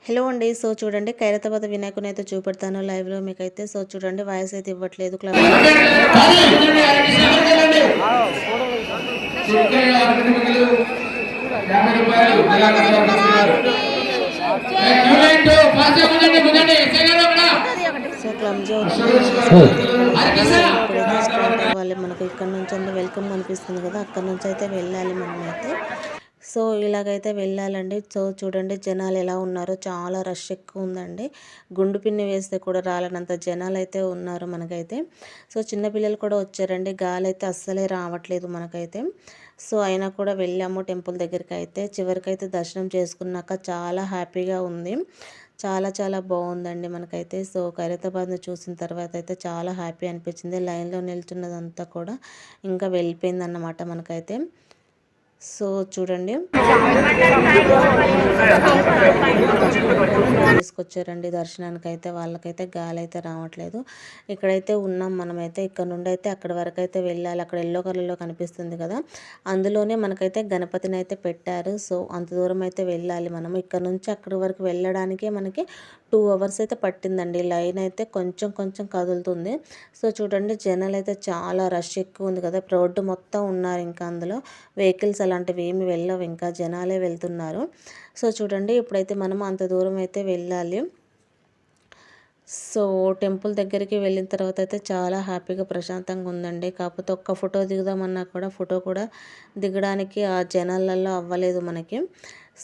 Hello అండి. So చూడండి ఖైరతాబాద్ వినాయకుని అయితే చూపెడతాను లైవ్లో మీకైతే. సో చూడండి వాయిస్ అయితే ఇవ్వట్లేదు క్లబ్. సో క్లబ్జీ వాళ్ళు మనకు ఇక్కడ నుంచి వెల్కమ్ కనిపిస్తుంది కదా, అక్కడ నుంచి అయితే వెళ్ళాలి మనమైతే. సో ఇలాగైతే వెళ్ళాలండి. సో చూడండి జనాలు ఎలా ఉన్నారో, చాలా రష్ ఎక్కువ ఉందండి. గుండు పిన్ని వేస్తే కూడా రాలనంత జనాలు అయితే ఉన్నారు మనకైతే. సో చిన్నపిల్లలు కూడా వచ్చారండి. గాలి అయితే అస్సలే రావట్లేదు మనకైతే. సో అయినా కూడా వెళ్ళాము టెంపుల్ దగ్గరికి అయితే. చివరికైతే దర్శనం చేసుకున్నాక చాలా హ్యాపీగా ఉంది. చాలా చాలా బాగుందండి మనకైతే. సో ఖైరతాబాద్ని చూసిన తర్వాత అయితే చాలా హ్యాపీ అనిపించింది. లైన్లో నిల్చున్నదంతా కూడా ఇంకా వెళ్ళిపోయిందన్నమాట మనకైతే. సో చూడండి తీసుకొచ్చారండి దర్శనానికి అయితే. వాళ్ళకైతే గాలి అయితే రావట్లేదు. ఇక్కడైతే ఉన్నాం మనమైతే. ఇక్కడ నుండి అయితే అక్కడ వరకు అయితే వెళ్ళాలి. అక్కడ ఎల్లో కలర్లో కనిపిస్తుంది కదా, అందులోనే మనకైతే గణపతిని అయితే పెట్టారు. సో అంత దూరం అయితే వెళ్ళాలి మనము. ఇక్కడ నుంచి అక్కడి వరకు వెళ్ళడానికే మనకి 2 అవర్స్ అయితే పట్టిందండి. లైన్ అయితే కొంచెం కొంచెం కదులుతుంది. సో చూడండి జనాలు అయితే చాలా రష్ ఎక్కువ ఉంది కదా, రోడ్డు మొత్తం ఉన్నారు. ఇంకా అందులో వెహికల్స్ అలాంటివి ఏమి వెళ్ళవు, ఇంకా జనాలే వెళ్తున్నారు. సో చూడండి ఇప్పుడైతే మనం అంత దూరం అయితే వెళ్ళాలి. సో టెంపుల్ దగ్గరికి వెళ్ళిన తర్వాత అయితే చాలా హ్యాపీగా ప్రశాంతంగా ఉందండి. కాకపోతే ఒక్క ఫోటో దిగుదామన్నా కూడా ఫోటో కూడా దిగడానికి ఆ జనాలలో అవ్వలేదు మనకి.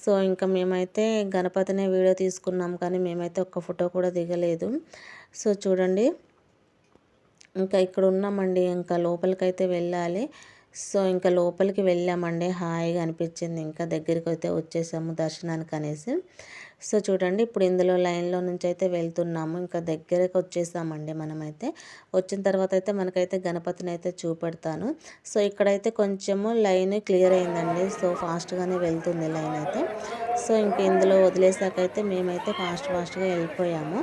సో ఇంకా మేమైతే గణపతినే వీడియో తీసుకున్నాం, కానీ మేమైతే ఒక్క ఫోటో కూడా దిగలేదు. సో చూడండి ఇంకా ఇక్కడ ఉన్నామండి. ఇంకా లోపలికైతే వెళ్ళాలి. సో ఇంకా లోపలికి వెళ్ళామండి. హాయిగా అనిపించింది. ఇంకా దగ్గరికి అయితే వచ్చేసాము దర్శనానికి అనేసి. సో చూడండి ఇప్పుడు ఇందులో లైన్లో నుంచి అయితే వెళ్తున్నాము. ఇంకా దగ్గరకు వచ్చేసామండి మనమైతే. వచ్చిన తర్వాత అయితే మనకైతే గణపతిని అయితే చూపెడతాను. సో ఇక్కడైతే కొంచెము లైన్ క్లియర్ అయిందండి. సో ఫాస్ట్గానే వెళ్తుంది లైన్ అయితే. సో ఇంక ఇందులో వదిలేసాకైతే మేమైతే ఫాస్ట్గా వెళ్ళిపోయాము.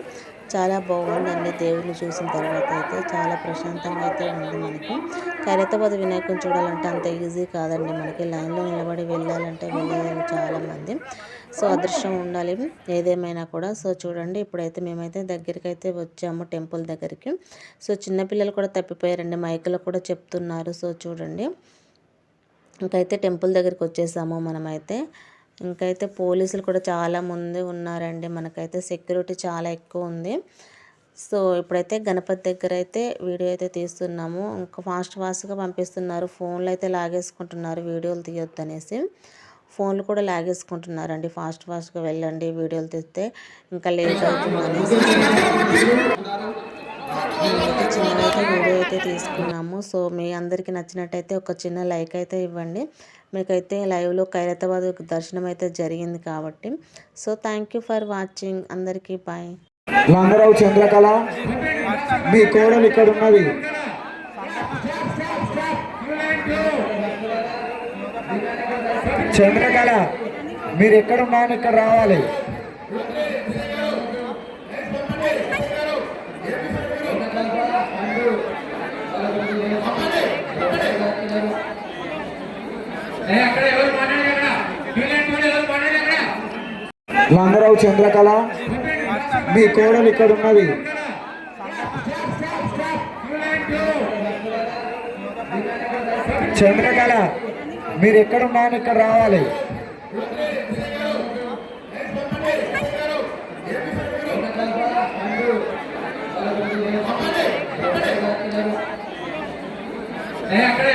చాలా బాగుందండి దేవుడిని చూసిన తర్వాత అయితే. చాలా ప్రశాంతంగా అయితే ఉంది మనకి. ఖైరతాబాద్ వినాయకుని చూడాలంటే అంత ఈజీ కాదండి మనకి. లైన్లో నిలబడి వెళ్ళాలంటే వెళ్ళాలి చాలామంది. సో అదృష్టం ఉండాలి ఏదేమైనా కూడా. సో చూడండి ఇప్పుడైతే మేమైతే దగ్గరికి అయితే వచ్చాము టెంపుల్ దగ్గరికి. సో చిన్నపిల్లలు కూడా తప్పిపోయారండి, మైకులో కూడా చెప్తున్నారు. సో చూడండి ఇంకైతే టెంపుల్ దగ్గరికి వచ్చేసాము మనమైతే. ఇంకైతే పోలీసులు కూడా చాలా మంది ఉన్నారండి మనకైతే. సెక్యూరిటీ చాలా ఎక్కువ ఉంది. సో ఇప్పుడైతే గణపతి దగ్గర అయితే వీడియో అయితే తీస్తున్నాము. ఇంకా ఫాస్ట్గా పంపిస్తున్నారు. ఫోన్లు అయితే లాగేసుకుంటున్నారు వీడియోలు తీయొద్దు అనేసి. ఫోన్లు కూడా లాగేసుకుంటున్నారండి. ఫాస్ట్గా వెళ్ళండి వీడియోలు తీస్తే ఇంకా లేట్ అవుతుంది అనేసి. మేమైతే చిన్నదైతే వీడియో అయితే తీసుకున్నాము. సో మీ అందరికీ నచ్చినట్టయితే ఒక చిన్న లైక్ అయితే ఇవ్వండి. మీకైతే లైవ్లో ఖైరతాబాద్ దర్శనం అయితే జరిగింది కాబట్టి. So thank you for watching. అందరికీ బాయ్. లంగరావు చంద్రకళ మీ కోడలు ఇక్కడ ఉన్నది. చంద్రకళ మీరు ఎక్కడ ఉన్నారని ఇక్కడ రావాలి. లంగరావు చంద్రకళ మీ కోడలు ఇక్కడ ఉన్నది. చంద్రకళ మీరు ఎక్కడ ఉన్నారని ఇక్కడ రావాలి. అక్కడ